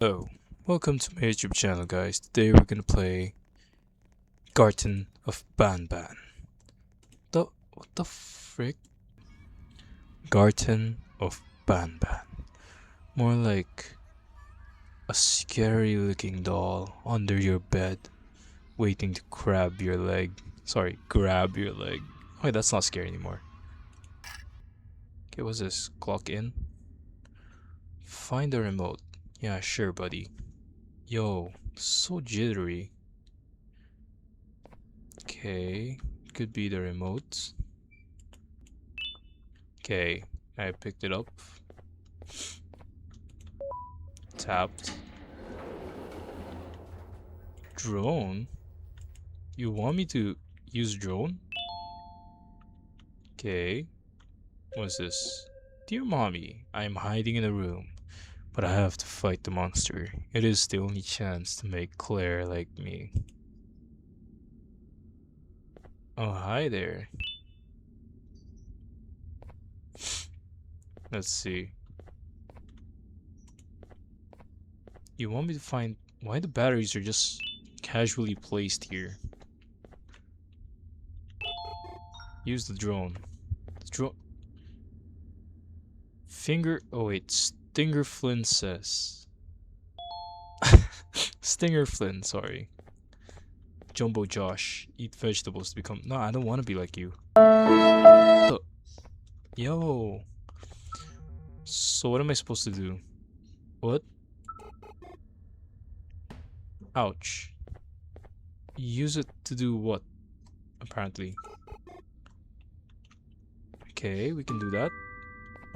Hello, welcome to my YouTube channel, guys. Today we're gonna play Garden of Banban. What the frick? Garden of Banban. More like a scary looking doll under your bed, waiting to grab your leg. Sorry, grab your leg. Wait, that's not scary anymore. Okay, what's this? Clock in? Find the remote. Yeah, sure, buddy. Yo, so jittery. Okay, could be the remote. Okay, I picked it up. Tapped. Drone? You want me to use drone? Okay. What's this? Dear mommy, I am hiding in a room, but I have to fight the monster. It is the only chance to make Claire like me. Oh, hi there. Let's see. You want me to find why the batteries are just casually placed here? Use the drone. The drone. Oh wait, Stinger Flynn says. Stinger Flynn, sorry. Jumbo Josh, eat vegetables to become. No, I don't want to be like you. Yo. So what am I supposed to do? What? Ouch. Use it to do what? Apparently. Okay, we can do that.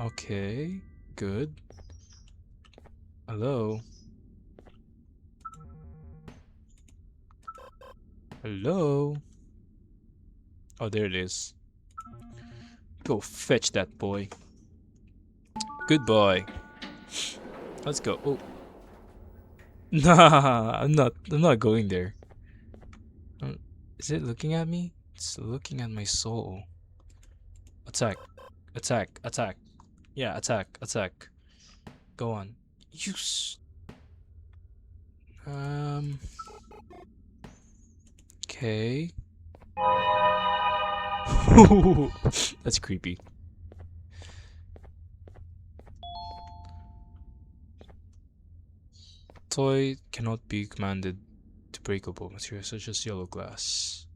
Okay, good. Hello. Hello. Oh, there it is. Go fetch that boy. Good boy. Let's go. Oh. Nah, I'm not going there. Is it looking at me? It's looking at my soul. Attack. Attack. Attack. Yeah, attack. Attack. Go on. Use. Um. Okay. That's creepy. Toy cannot be commanded to breakable materials such as yellow glass.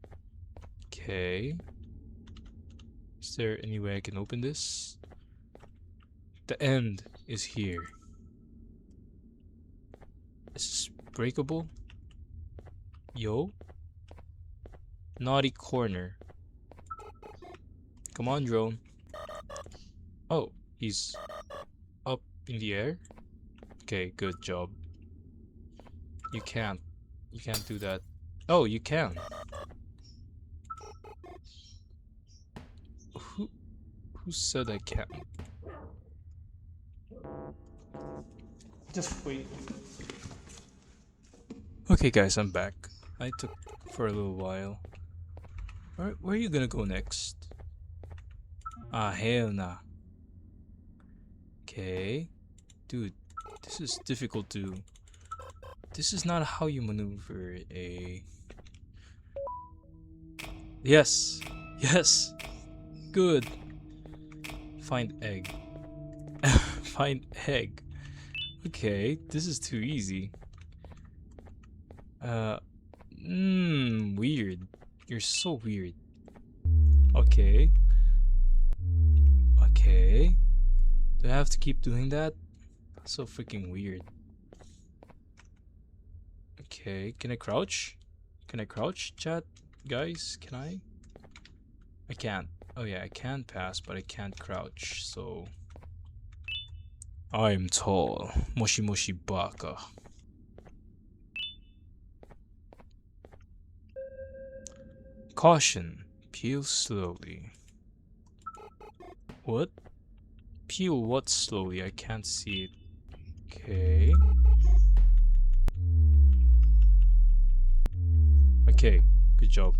Okay. Is there any way I can open this? The end is here. Is this breakable? Yo? Naughty corner. Come on, drone. Oh, he's up in the air? Okay, good job. You can't. You can't do that. Oh, you can. Who who said I can't? Just wait. Okay guys, I'm back. I took for a little while. Where are you gonna go next? Ah, hell nah. Okay. Dude, this is difficult to... This is not how you maneuver a... Yes! Yes! Good! Find egg. Find egg. Okay, this is too easy. Weird. You're so weird. Okay. Okay. Do I have to keep doing that? So freaking weird. Okay, can I crouch? Can I crouch, chat? Guys, can I? I can't. Oh yeah, I can pass, but I can't crouch, so... I'm tall. Moshi moshi baka. Caution. Peel slowly. What? Peel what slowly? I can't see it. Okay. Okay, good job.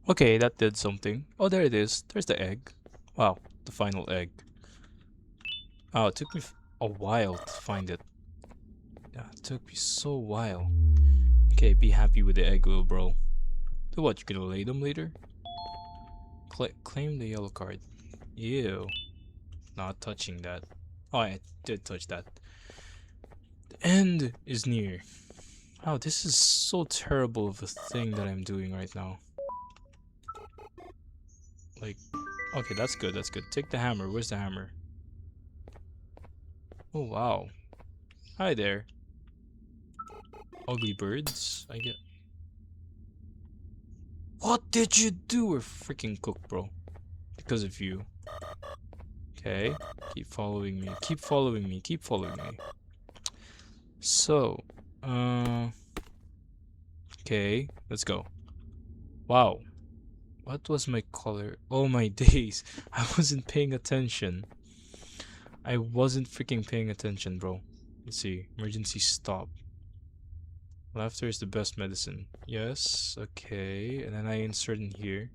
Okay, that did something. Oh, there it is. There's the egg. Wow, the final egg. Oh, it took me a while to find it. Yeah, it took me so while. Okay, be happy with the egg, little bro. So what, you gonna lay them later? Claim the yellow card. Ew. Not touching that. Oh, I did touch that. The end is near. Wow, this is so terrible of a thing that I'm doing right now. Like, okay, that's good, that's good. Take the hammer. Where's the hammer? Oh, wow. Hi there. Ugly birds, I get. What did you do? We're freaking cooked, bro. Because of you. Okay. Keep following me. Keep following me. Keep following me. So, okay. Let's go. Wow. What was my color? Oh my days. I wasn't paying attention. I wasn't freaking paying attention, bro. Let's see. Emergency stop. Laughter is the best medicine. Yes. Okay. And then I insert in here.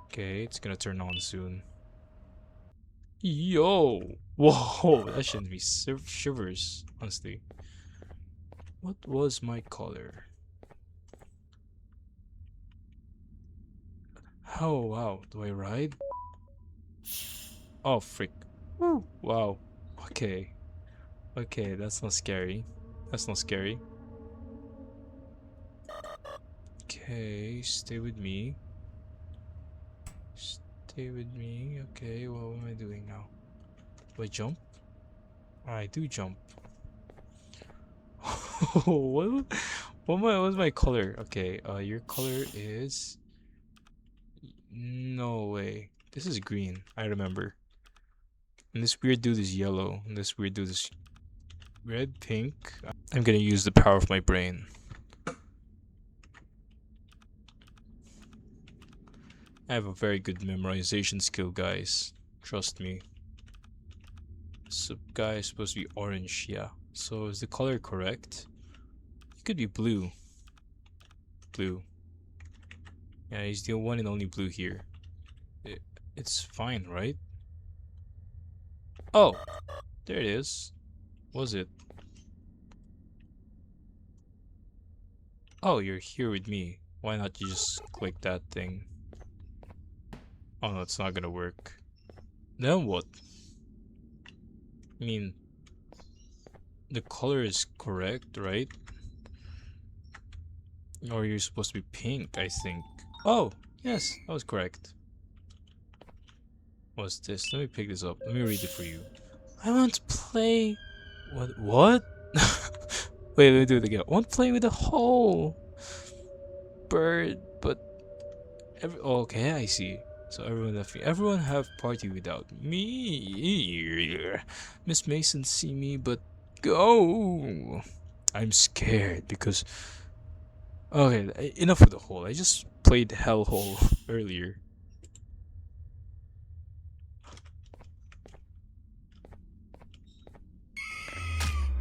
Okay. It's gonna turn on soon. Yo! Whoa! That shouldn't be shivers, honestly. What was my color? Oh, wow. Do I ride? Oh, frick. Woo! Wow. Okay. Okay, that's not scary. That's not scary. Okay, stay with me. Stay with me. Okay, what am I doing now? Do I jump? I do jump. What's my color? Okay, your color is... No way. This is green. I remember. And this weird dude is yellow. And this weird dude is red, pink. I'm gonna use the power of my brain. I have a very good memorization skill, guys. Trust me. So, guy is supposed to be orange, yeah. So, is the color correct? It could be blue. Blue. Yeah, he's the one and only blue here. It's fine, right? Oh, there it is. Was it? Oh, you're here with me. Why not you just click that thing? Oh no, it's not gonna work. Then what? I mean, the color is correct, right? Or you're supposed to be pink, I think. Oh, yes, that was correct. What's this? Let me pick this up. Let me read it for you. I want to play... What? Wait, let me do it again. I want to play with a whole bird, but... okay, I see. So everyone left me. Everyone have party without me. Miss Mason see me, but go. I'm scared because... Okay, enough with the hole. I just played Hellhole earlier.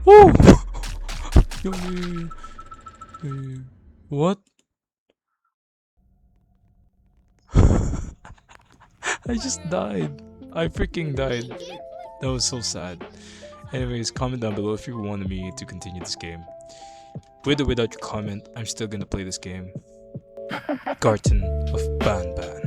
Woo! What? I just died. I freaking died. That was so sad. Anyways, comment down below if you wanted me to continue this game. With or without your comment, I'm still gonna play this game. Garden of Banban.